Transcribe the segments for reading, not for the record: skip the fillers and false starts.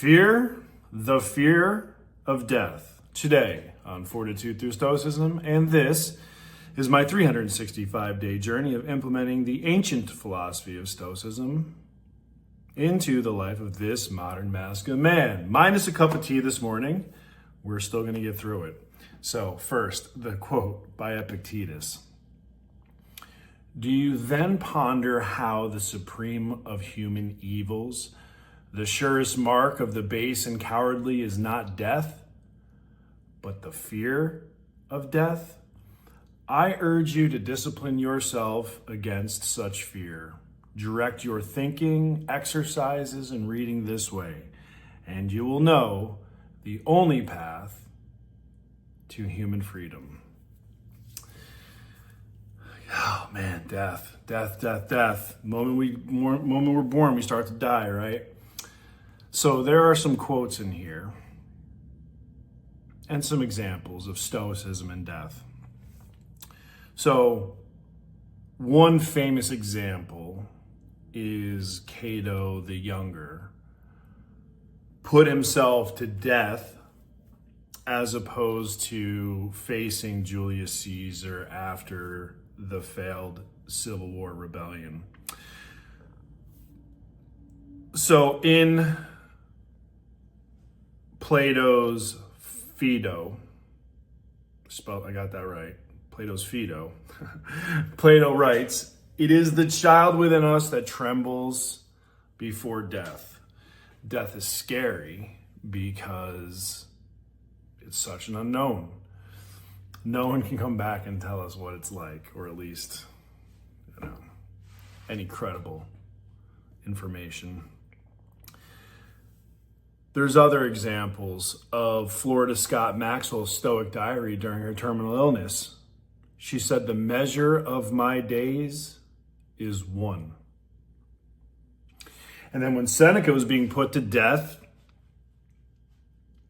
Fear, the fear of death. Today on Fortitude through Stoicism, and this is my 365-day journey of implementing the ancient philosophy of Stoicism into the life of this modern masculine man. Minus a cup of tea this morning, we're still going to get through it. So first, the quote by Epictetus. Do you then ponder how the supreme of human evils, the surest mark of the base and cowardly, is not death, but the fear of death? I urge you to discipline yourself against such fear. Direct your thinking, exercises, and reading this way, and you will know the only path to human freedom. Oh man, death. The moment we're born, we start to die, right? So there are some quotes in here and some examples of Stoicism and death. So one famous example is Cato the Younger put himself to death as opposed to facing Julius Caesar after the failed Civil War rebellion. So in Plato's Phaedo, I got that right, Plato's Phaedo, Plato writes, "It is the child within us that trembles before death." Death is scary because it's such an unknown. No one can come back and tell us what it's like, or at least, any credible information. There's other examples of Florida Scott Maxwell's Stoic diary during her terminal illness. She said, "The measure of my days is one." And then when Seneca was being put to death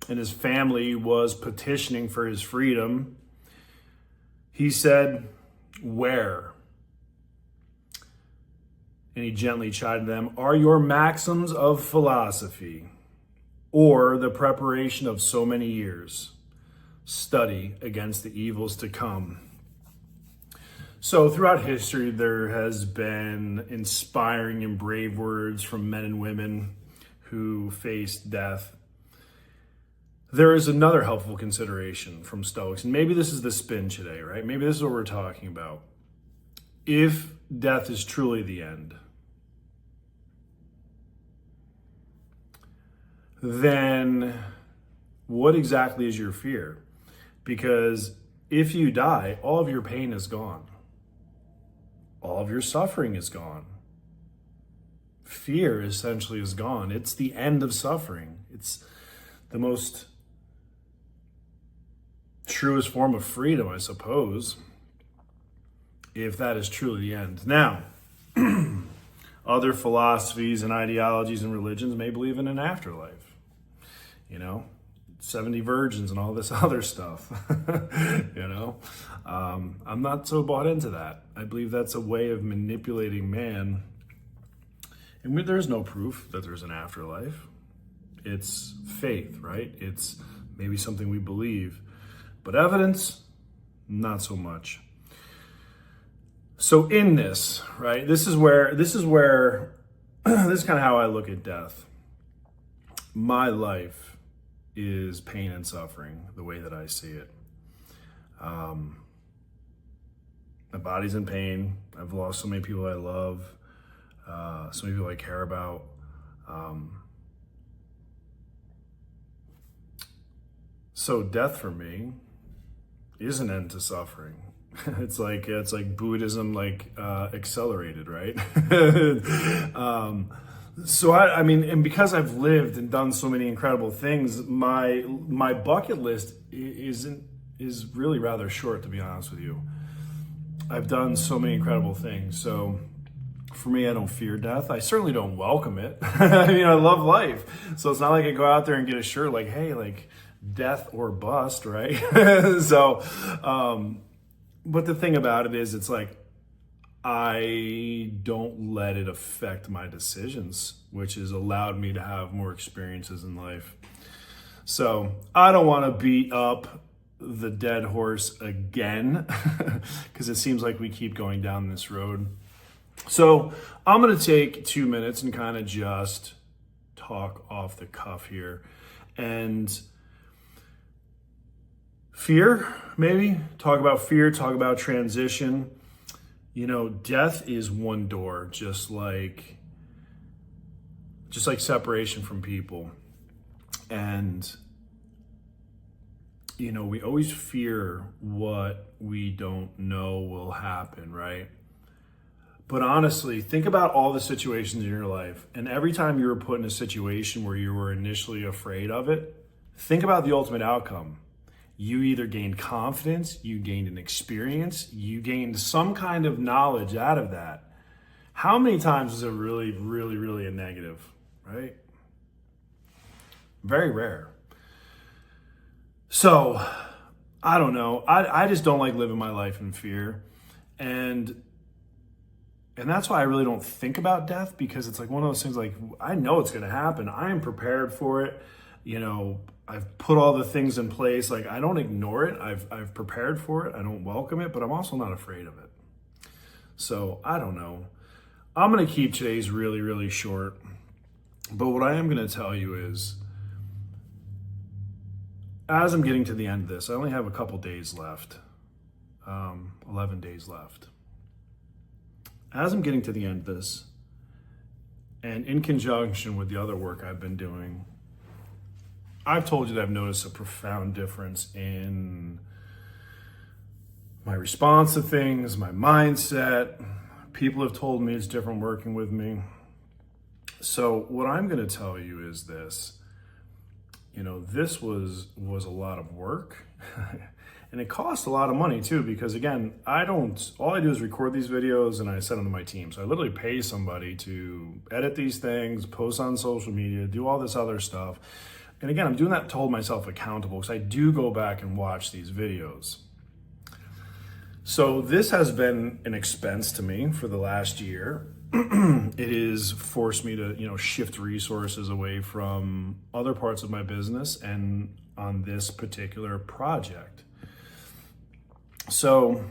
and his family was petitioning for his freedom, he said, "Where?" And he gently chided them, "Are your maxims of philosophy, or the preparation of so many years? Study against the evils to come." So throughout history, there has been inspiring and brave words from men and women who faced death. There is another helpful consideration from Stoics, and maybe this is the spin today, right? Maybe this is what we're talking about. If death is truly the end, then what exactly is your fear? Because if you die, all of your pain is gone. All of your suffering is gone. Fear essentially is gone. It's the end of suffering. It's the most truest form of freedom, I suppose, if that is truly the end. Now, other philosophies and ideologies and religions may believe in an afterlife. 70 virgins and all this other stuff. I'm not so bought into that. I believe that's a way of manipulating man. And there's no proof that there's an afterlife. It's faith, right? It's maybe something we believe. But evidence, not so much. So in this, right, this is kind of how I look at death. My life is pain and suffering, the way that I see it. My body's in pain. I've lost so many people I love, so many people I care about. So death for me is an end to suffering. It's like Buddhism, accelerated, right? So I mean, and because I've lived and done so many incredible things, my bucket list is really rather short, to be honest with you. I've done so many incredible things. So for me, I don't fear death. I certainly don't welcome it. I mean, I love life. So it's not like I go out there and get a shirt like, hey, death or bust, right? So, but the thing about it is, it's like, I don't let it affect my decisions, which has allowed me to have more experiences in life. So I don't want to beat up the dead horse again because it seems like we keep going down this road. So I'm going to take 2 minutes and kind of just talk off the cuff here. And fear, maybe talk about fear, talk about transition. You know, death is one door, just like separation from people. And, you know, we always fear what we don't know will happen, right? But honestly, think about all the situations in your life. And every time you were put in a situation where you were initially afraid of it, think about the ultimate outcome. You either gained confidence, you gained an experience, you gained some kind of knowledge out of that. How many times is it really, really, really a negative, right? Very rare. So, I don't know. I just don't like living my life in fear. And that's why I really don't think about death, because it's like one of those things, like, I know it's going to happen. I am prepared for it. You know, I've put all the things in place. Like, I don't ignore it. I've prepared for it. I don't welcome it, but I'm also not afraid of it. So I don't know. I'm going to keep today's really, really short. But what I am going to tell you is, as I'm getting to the end of this, I only have a couple days left, 11 days left. As I'm getting to the end of this, and in conjunction with the other work I've been doing, I've told you that I've noticed a profound difference in my response to things, my mindset. People have told me it's different working with me. So what I'm going to tell you is this. You know, this was a lot of work. And it cost a lot of money too, because again, all I do is record these videos and I send them to my team. So I literally pay somebody to edit these things, post on social media, do all this other stuff. And again, I'm doing that to hold myself accountable, because I do go back and watch these videos. So this has been an expense to me for the last year. It has forced me to, you know, shift resources away from other parts of my business and on this particular project. So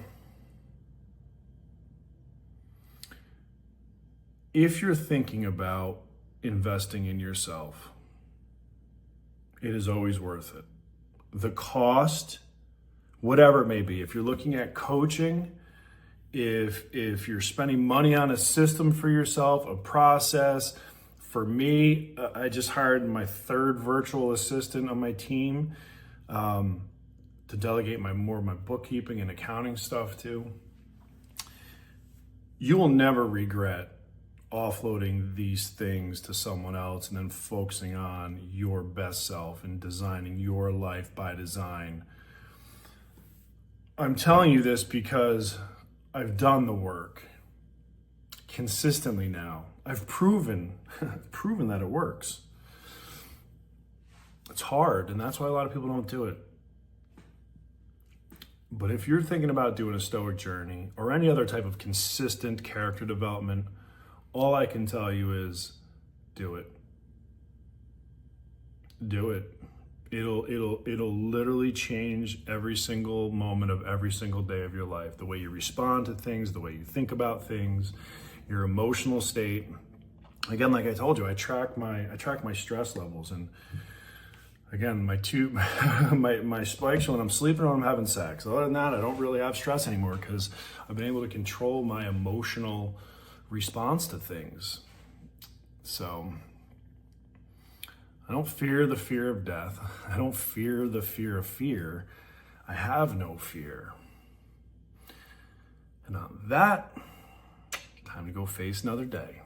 if you're thinking about investing in yourself, it is always worth it. The cost, whatever it may be, if you're looking at coaching, if you're spending money on a system for yourself, a process. For me, I just hired my third virtual assistant on my team to delegate more of my bookkeeping and accounting stuff to. You will never regret offloading these things to someone else and then focusing on your best self and designing your life by design. I'm telling you this because I've done the work consistently now. I've proven that it works. It's hard, and that's why a lot of people don't do it. But if you're thinking about doing a Stoic journey or any other type of consistent character development, all I can tell you is do it. Do it. It'll literally change every single moment of every single day of your life. The way you respond to things, the way you think about things, your emotional state. Again, like I told you, I track my stress levels, and again, my spikes when I'm sleeping or when I'm having sex. Other than that, I don't really have stress anymore because I've been able to control my emotional response to things. So I don't fear the fear of death. I don't fear the fear of fear. I have no fear. And on that, time to go face another day.